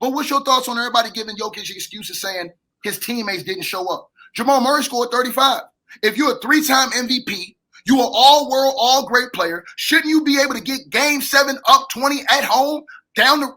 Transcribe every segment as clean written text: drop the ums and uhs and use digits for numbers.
But what's your thoughts on everybody giving Jokic excuses saying his teammates didn't show up? Jamal Murray scored 35. If you're a 3-time MVP, you are all-world, all-great player, shouldn't you be able to get Game 7 up 20 at home, done?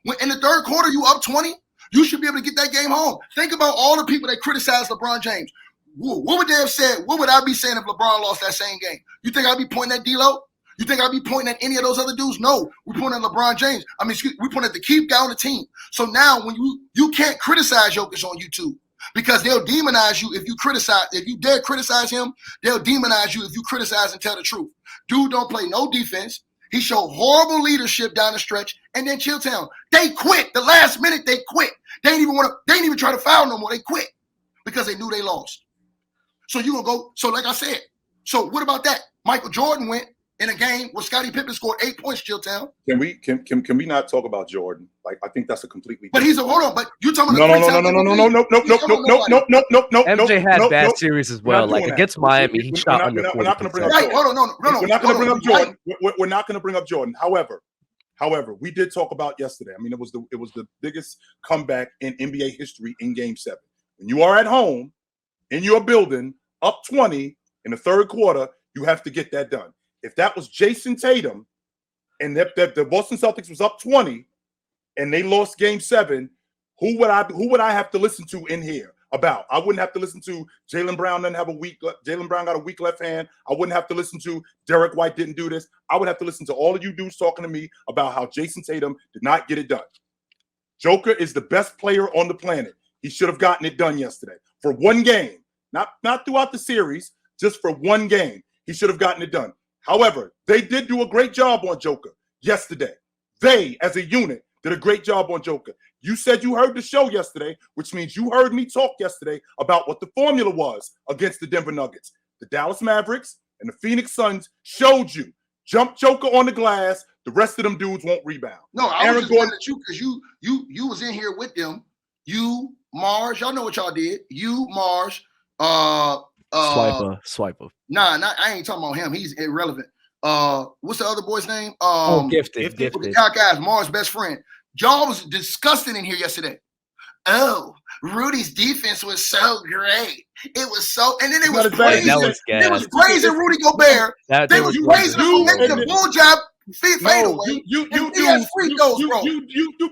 When in the third quarter, you up 20? You should be able to get that game home. Think about all the people that criticize LeBron James. What would they have said? What would I be saying if LeBron lost that same game? You think I'd be pointing at D'Lo? You think I'd be pointing at any of those other dudes? No, we're pointing at LeBron James. We're pointing at the key guy on the team. So now when you can't criticize Jokic on YouTube because they'll demonize you if you criticize. If you dare criticize him, they'll demonize you if you criticize and tell the truth. Dude don't play no defense. He showed horrible leadership down the stretch, and then Chilltown. They quit. The last minute, they quit. They didn't even try to foul no more. They quit because they knew they lost. So you gonna go, so like I said, so what about that? Michael Jordan went in a game where Scottie Pippen scored 8 points, Chilltown. Can we not talk about Jordan? Like, I think that's a completely But hold on, but you talking No. MJ had bad series as well. Like against Miami, he shot under 40%. We're not going to bring up Jordan. We're not going to bring up Jordan. We're not going to bring up Jordan. However, we did talk about yesterday. I mean, it was the biggest comeback in NBA history in Game 7. When you are at home in your building, up 20 in the third quarter, you have to get that done. If that was Jason Tatum and the Boston Celtics was up 20 and they lost Game 7, who would I have to listen to in here about? I wouldn't have to listen to Jaylen Brown Jaylen Brown got a weak left hand. I wouldn't have to listen to Derek White didn't do this. I would have to listen to all of you dudes talking to me about how Jason Tatum did not get it done. Joker is the best player on the planet. He should have gotten it done yesterday for one game, not throughout the series, just for one game. He should have gotten it done. However, they did do a great job on Joker yesterday. They, as a unit, did a great job on Joker. You said you heard the show yesterday, which means you heard me talk yesterday about what the formula was against the Denver Nuggets. The Dallas Mavericks and the Phoenix Suns showed you. Jump Joker on the glass. The rest of them dudes won't rebound. No, I was just going at you because you was in here with them. You, Mars, y'all know what y'all did. You, Mars, Swiper. Nah, I ain't talking about him. He's irrelevant. What's the other boy's name? Gifted. Guys, Mars' best friend. Y'all was disgusting in here yesterday. Oh, Rudy's defense was so great. It was so, and then it was praising. It was praising Rudy Gobert. They was praising him for making a bull job fade away. You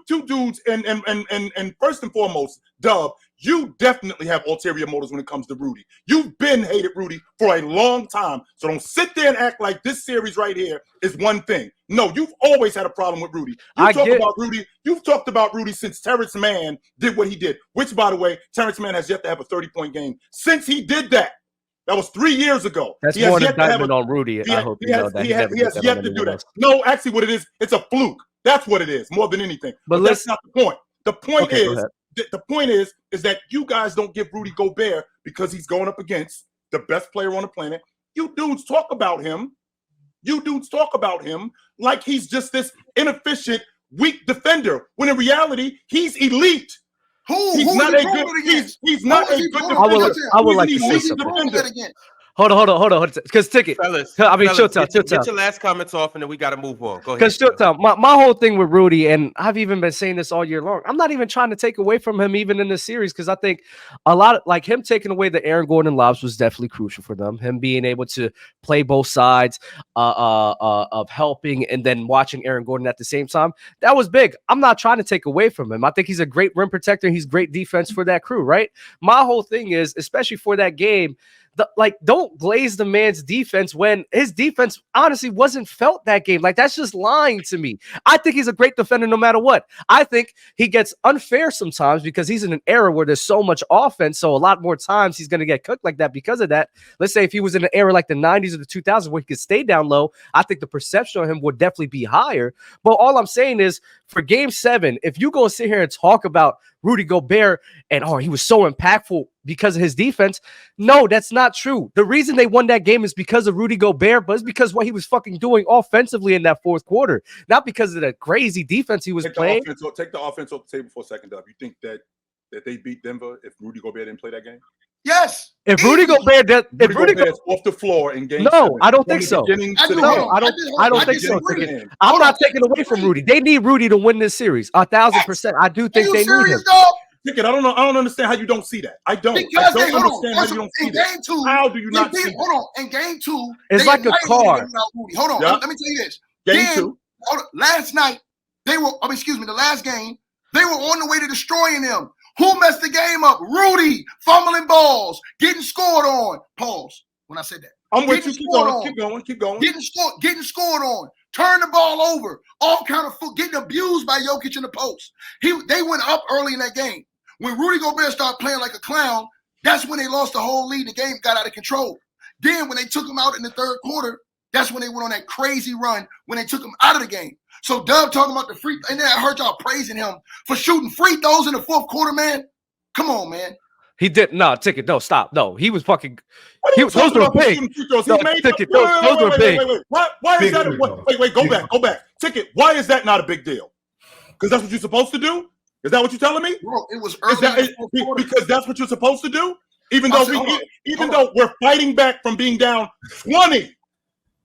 two dudes, and first and foremost, Dub, you definitely have ulterior motives when it comes to Rudy. You've been hated Rudy for a long time. So don't sit there and act like this series right here is one thing. No, you've always had a problem with Rudy. You've talked about Rudy since Terrence Mann did what he did, which, by the way, Terrence Mann has yet to have a 30-point game since he did that. That was 3 years ago. That's more an indictment on Rudy. I hope you know that. He has yet to do that. No, actually, what it is, it's a fluke. That's what it is, more than anything. But that's not the point. The point is that you guys don't give Rudy Gobert because he's going up against the best player on the planet. You dudes talk about him. Like he's just this inefficient, weak defender. When in reality, he's elite. He's not a good defender. I would like to say something. Hold on. Because Ticket. Fellas, Showtime. Get your last comments off, and then we got to move on. Go ahead. Because Showtime, my whole thing with Rudy, and I've even been saying this all year long, I'm not even trying to take away from him even in this series, because I think a lot of, like, him taking away the Aaron Gordon lobs was definitely crucial for them. Him being able to play both sides of helping and then watching Aaron Gordon at the same time, that was big. I'm not trying to take away from him. I think he's a great rim protector. He's great defense for that crew, right? My whole thing is, especially for that game, don't glaze the man's defense when his defense honestly wasn't felt that game. Like, that's just lying to me. I think he's a great defender no matter what. I think he gets unfair sometimes because he's in an era where there's so much offense. So a lot more times he's going to get cooked like that because of that. Let's say if he was in an era like the 90s or the 2000s where he could stay down low, I think the perception of him would definitely be higher. But all I'm saying is, for Game 7, if you go sit here and talk about Rudy Gobert and, he was so impactful because of his defense, no, that's not true. The reason they won that game is because of Rudy Gobert, but it's because what he was fucking doing offensively in that fourth quarter, not because of the crazy defense he was playing. Take the offense off the table for a second, Dub. You think that that they beat Denver if Rudy Gobert didn't play that game? Yes. If Rudy Gobert, if Rudy Gobert's off the floor in game no, 7, I don't think so. No, I don't think so. I'm not taking away from Rudy. They need Rudy to win this series 1,000%. I do think they need him. Ticket, I don't understand how you don't see that. I don't Because understand how you don't see that. Game 2, how do you not see hold on. In game 2, it's like a car. Hold on. Let me tell you this. Game 2. Last night, the last game, they were on the way to destroying them. Who messed the game up? Rudy, fumbling balls, getting scored on. Pause when I said that. I'm with you. Keep going. Getting scored on. Turn the ball over. All kind of getting abused by Jokic in the post. They went up early in that game. When Rudy Gobert started playing like a clown, that's when they lost the whole lead. The game got out of control. Then when they took him out in the third quarter, that's when they went on that crazy run when they took him out of the game. So Dub talking about the free, and then I heard y'all praising him for shooting free throws in the fourth quarter, man. Come on, man. He did Ticket. No, stop. No, he was fucking. Those were big. Those were big. Why is that? Wait, go back. Ticket. Why is that not a big deal? Because that's what you're supposed to do. Is that what you're telling me? Bro, it was early. Because that's what you're supposed to do. Even though we're fighting back from being down 20,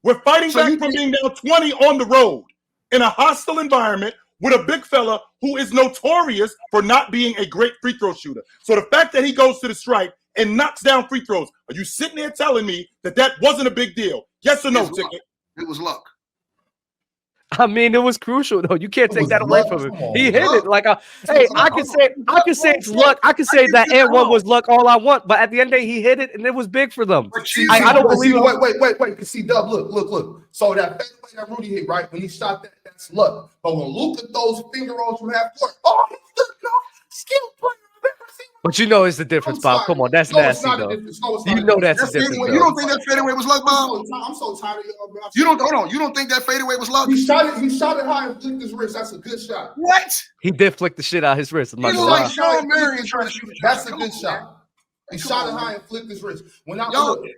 we're fighting back from being down 20 on the road in a hostile environment with a big fella who is notorious for not being a great free throw shooter. So the fact that he goes to the stripe and knocks down free throws, are you sitting there telling me that wasn't a big deal? Yes or no, Ticket? It was luck. I mean, it was crucial though. You can't take that away from him. He hit it like a. Hey, I can say it's luck. I can say that and one was luck all I want, but at the end of the day, he hit it and it was big for them. I don't believe it. Wait. You see, Dub, look. So that fadeaway that Rudy hit, right? When he shot that, that's luck. But when Luka throws finger rolls from half court, he's the skill player I've ever seen. But you know it's the difference, Bob. Come on, that's nasty, though. You know that's the difference. You don't think that fadeaway was luck, Bob? I'm so tired of y'all, bro. You don't think that fadeaway was luck? He shot it high and flicked his wrist. That's a good shot. What? He did flick the shit out of his wrist. He's like Sean Marion trying to shoot. That's a good shot. He shot it high and flicked his wrist. When I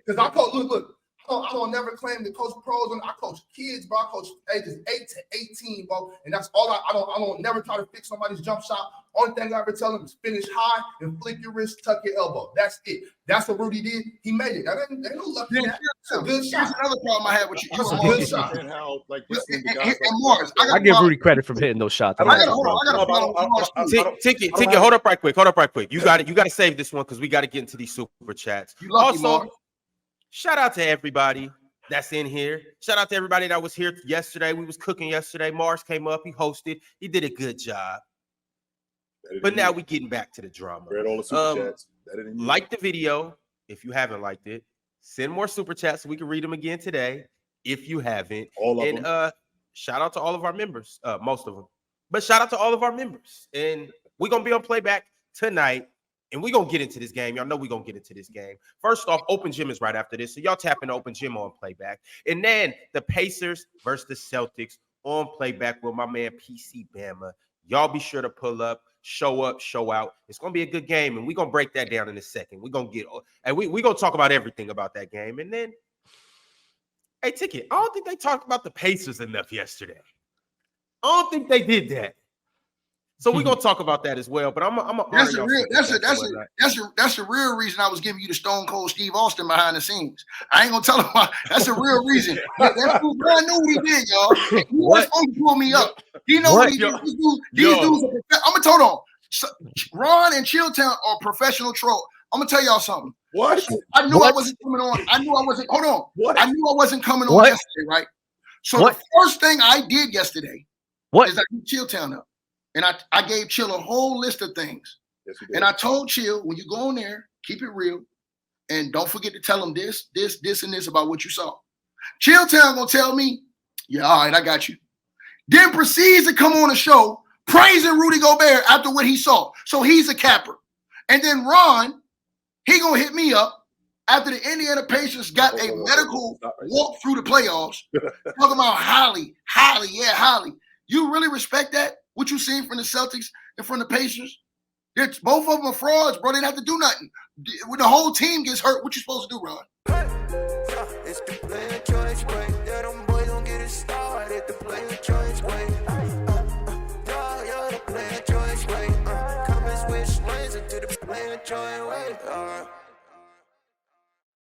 because I coach, look. I don't never claim to coach pros. I coach kids, bro. I coach ages 8 to 18, bro. And that's all I don't never try to fix somebody's jump shot. Only thing I ever tell them is finish high and flick your wrist, tuck your elbow. That's it. That's what Rudy did. He made it. Ain't no luck in that. It's a good shot. Here's another problem I had with you. That's a good shot. And Morris, I give Rudy credit for hitting those shots. I got a problem. Ticket, hold up right quick. You got to save this one because we got to get into these super chats. Also, shout out to everybody that's in here. Shout out to everybody that was here yesterday. We was cooking yesterday. Mars came up. He hosted. He did a good job. But now we getting back to the drama. All the super chats. Like the video if you haven't liked it. Send more super chats so we can read them again today if you haven't. All of them. Shout out to all of our members. Most of them. But shout out to all of our members. And we're going to be on playback tonight. And we're going to get into this game. Y'all know we're going to get into this game. First off, Open Gym is right after this. So y'all tap into Open Gym on playback. And then the Pacers versus the Celtics on playback with my man PC Bama. Y'all be sure to pull up, show out. It's going to be a good game. And we're going to break that down in a second. We're going to talk about everything about that game. And then, hey, Ticket, I don't think they talked about the Pacers enough yesterday. I don't think they did that. So we're gonna talk about that as well, but that's the real reason I was giving you the Stone Cold Steve Austin behind the scenes. I ain't gonna tell him why. That's the real reason. That fool, I knew what he did, y'all. He was supposed to pull me up. He know what he did. These dudes are I'm gonna tell on. Ron and Chilltown are professional troll. I'm gonna tell y'all something. What? I knew I wasn't coming on. I knew I wasn't. Hold on. What? I knew I wasn't coming on yesterday, right? So the first thing I did yesterday is I beat Chilltown up. And I gave Chill a whole list of things. Yes, and I told Chill, when you go on there, keep it real. And don't forget to tell them this, and this about what you saw. Chilltown gonna tell me, yeah, all right, I got you. Then proceeds to come on the show praising Rudy Gobert after what he saw. So he's a capper. And then Ron, he gonna hit me up after the Indiana Pacers got a medical walk through the playoffs. Talking about Holly. You really respect that? What you seen from the Celtics and from the Pacers? Both of them are frauds, bro. They didn't have to do nothing. When the whole team gets hurt, what you supposed to do, Ron?